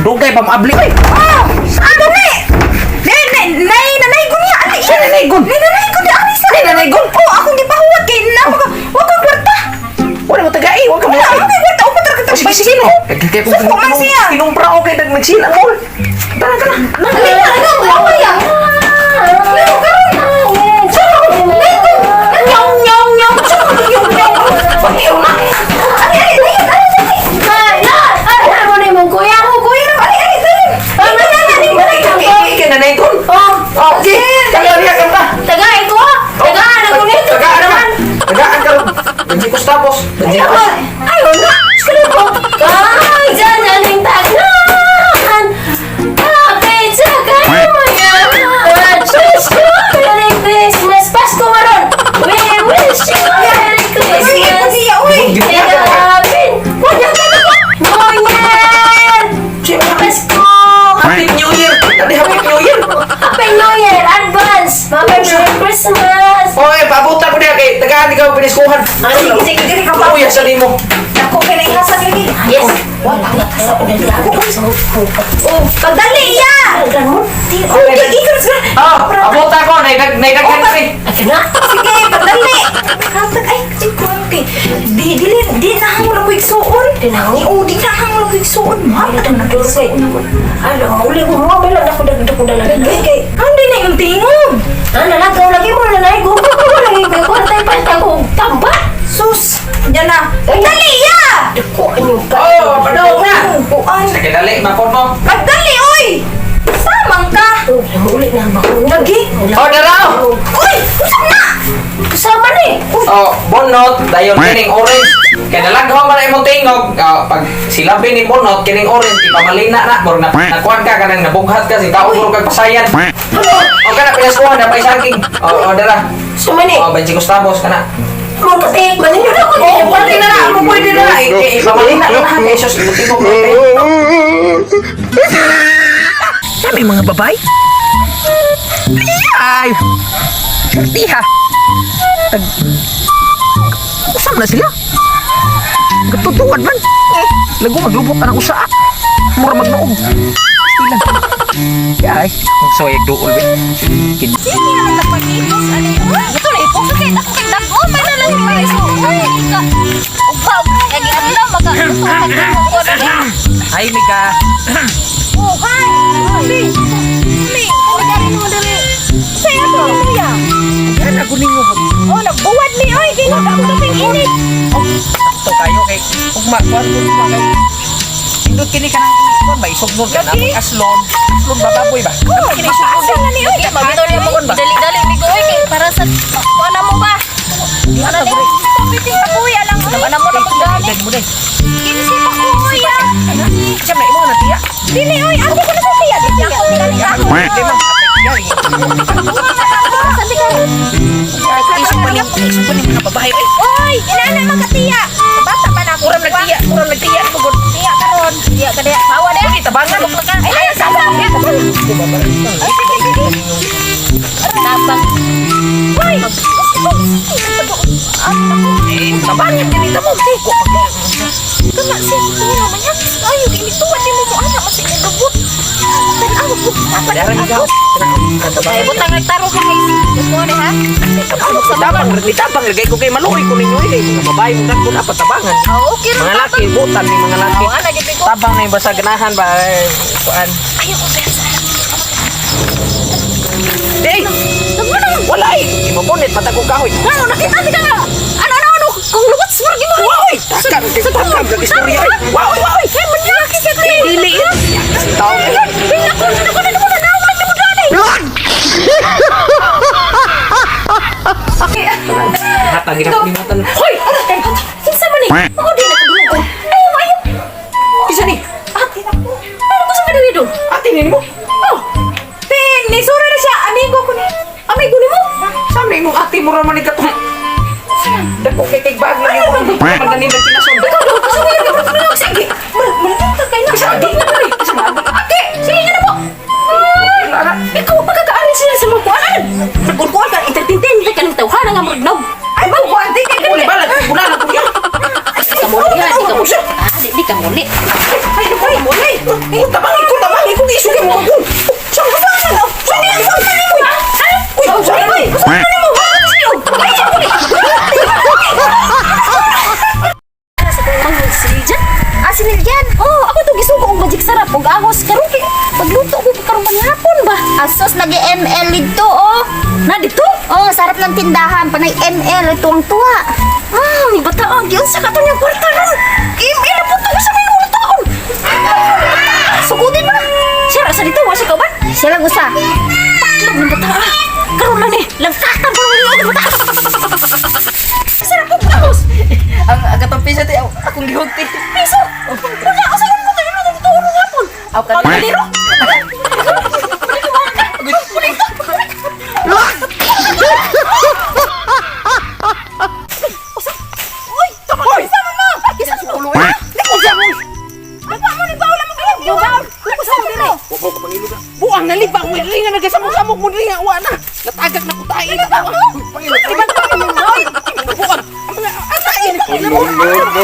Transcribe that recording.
Dugay pa maabli. Ay! Ano ni? Nanay ko niya. Ano siya? Nanay ko. Nanay ko niya. Ano siya? Nanay ko. Oo, akong gipahuwag kay na. Huwag kang kwarta. Wala mo tagai, wag ka mo. Wala, huwag kang kwarta. Upo talaga ito. Sige, sige no. Kaya kung Suko man siya. kinumpra ko kay nagsilang mo. Tara, tara. Ano? Wala ya. Nanay ko. Oh, okay. Tagaan niya ka ba? Tagaan ko. Tagaan ako nito. Tagaan naman. Tagaan ka. Benji ko tapos. Benji ko. Ayun na. Sige ko. Ay, dyan na rin tagaan. Bakit sa kayo yan? Wish you Merry Christmas. Pasko maron. We wish you Merry Christmas. Tegapin. Wala ka na ko. Ngunyan. Pasko. Happy New Year. Happy New Year. Happy New Year. Advance. Merry Christmas. Oy, pabuta ko niya kay tagaan ikaw piniskuhan. Sige ka pa. Uy, asan mo? Ako kinaihasan lagi. Yes. Wala na sa pagdali ako. Oh, pagdali iya. Ikot sa. Pabuta ko naidaghan kasi. Na. Sige, pagdali. Katag ay ko okay. Di na hang mo igsuon. Di na hang mo igsuon. Ma, ito na dulce. Ano, uli ko mo bala na ko dagdag kay. Andi na yung tingog. Nalagaw lagi mo na nay gugo ko lagi ko tay pa ko tamba. Sus, yan na. Dali ya. Ko anyo ka. Oh, padong na. Buan. Sige, dali, makon mo. Pagdali oy. Samang ka. Uli na ba? Lagi. Oh, daraw. Uy, usap na. Usama ni. Oh, bonot, dayon kining orange. Kaya nalaghaw man imong tingog. Pag silabi ni bonot kining orange, ipamalina na. Murag na nakuan ka kanang nabughat ka si kaon kag pasayan. O kana pinaskuhan na pa isangking. Oh, dara. Usama ni. Oh, Benji Gustavo kana. Mo katik man ninyo ako. Oh, pwede na na. Mo pwede na na. Ipamalina na ha. Jesus, tingog mo. Sabi mga babae. Ay! Tiha! Usam na sila. Gatutuan man. Lago maglubot na ng usa. Mura magnoog. Ilan. Ay, ang soyag dool be. Sige na lang pag-ipos ano yun. Ito na ipos kay ako kay dako man na lang yung iso. Upaw, lagi ano lang maka ko na. Ay, Mika. Oh, hi. Mi, pagdali mo dali. Saya to niya. Yan, naguning mo. Oh, nagbuwad ni oy, kinaka ko ng init. Sakto kayo kay ugmakuan ko ba kay indot kini ka ng ikon ba isugnod ka na aslon bababoy ba kini isugnod Asa na ni oy? mabitaw ni mo ba Dali-dali mi ko oy para sa ano mo ba? Ano ni? Piting pa kuya lang. ano mo na pagdali mo dai Kinsi pa kuya. siya na imo na tiya Dili oy, ako ko na sa tiya. Dili ako dali ako. di man isip pa ni mga babae ay Oy, inana magkatiya. Bata pa na ako. kurang nagtiya mo gud Tiya karon. Tiya ka diya. Sawa de. Ay, tabangan mo ka. Ay, sawa. Tabang. Hoy. Tabangan din ito mo. Tiko. Kana siya ko naman yan. Ayo, ginituan din mo mo anak masig na dubot. Tanaw ko. Padaran ikaw. Ay, butang nagtaro ka kay Gusto ni ha? Tabang lagay ko kay maluoy ko ninyo eh. Mga babae mo na ko na patabangan. Oh, okay ra. Mga laki, butan ni mga laki. Oh, ana gid ko. Tabang na yung basa ganahan ba? Kuan. Ayo ko sa. Hey! Wala eh! Imabunit, mata ko kahoy. Ano nakita ka nga? Ano? Kung lubat smart mo. Wow! Takam! Takam! Nag-istorya eh! Wow! Wow! Hey, manyaki ka kay. Dili eh! Tao eh! Ako na naman mo dali. Hatagi na kalimutan. Hoy! Kinsa man ni? Ako di na kadulog. Ayaw. Isa ni! Ate na ko. Ano ko sa kadawido? Ate ni mo! Oh. Tin, ni sura na siya. Amigo ko ni. Amigo ni mo? Saan na yung ate mo raman ikaw? Dako kay kay bag lagi ko. Pagdanin na kinasun. Ikaw daw. Kasi nga sige. Malita kayo na. Isa ate na rin! Isa ate! Ate! Sige nga na po! Ikaw pagkakaanin sila sa mga kuwanan! Nagkulkuhan ka, entertain ka ng tawhana nga magnaw! Ay ba, ate ka ka Uli ba? Bulan na po yan! Di ka muli yan, di ka muli! Di ka muli! Ay, Tabangi ko, isugi mo ako. Saan ka ba na? Saan ka ba na mo? Uy, saan mo? Saan ka mo? Siniljan. Oh, ako to gisugo og magic sarap og ahos karon kay pagluto ko karon manghapon ba. Asos lagi ML dito oh. Na dito? Oh, sarap ng tindahan panay ML tuwang tuwa. Ah, may bataon gyud sa katon yung kwarta ron. ML po to sa minuto taon. Sugudin ba? Sira sa dito wa siya ka ba? Sira usa. Taklog ng bata. Karon na ni, lagsatan pa ng bata. Sarap po ahos. Ang agatong pisa ti akong gihugti. Piso! Wala ako sa mga tayo na ito ng hapon! Aw ka Pagdiro! Uy! Uy! Sama mo! Isa sa ulo eh! Isa mo! Apa mo ni Paula mo kayo? Buang! Lapos mo dito! Buang naliba mo ringa nagasamok-samok mo ringa wa na. Natagak na ko tayo. Pangilog. Ibang kami mo doon! Buang. Ang mga atain. No, no, no.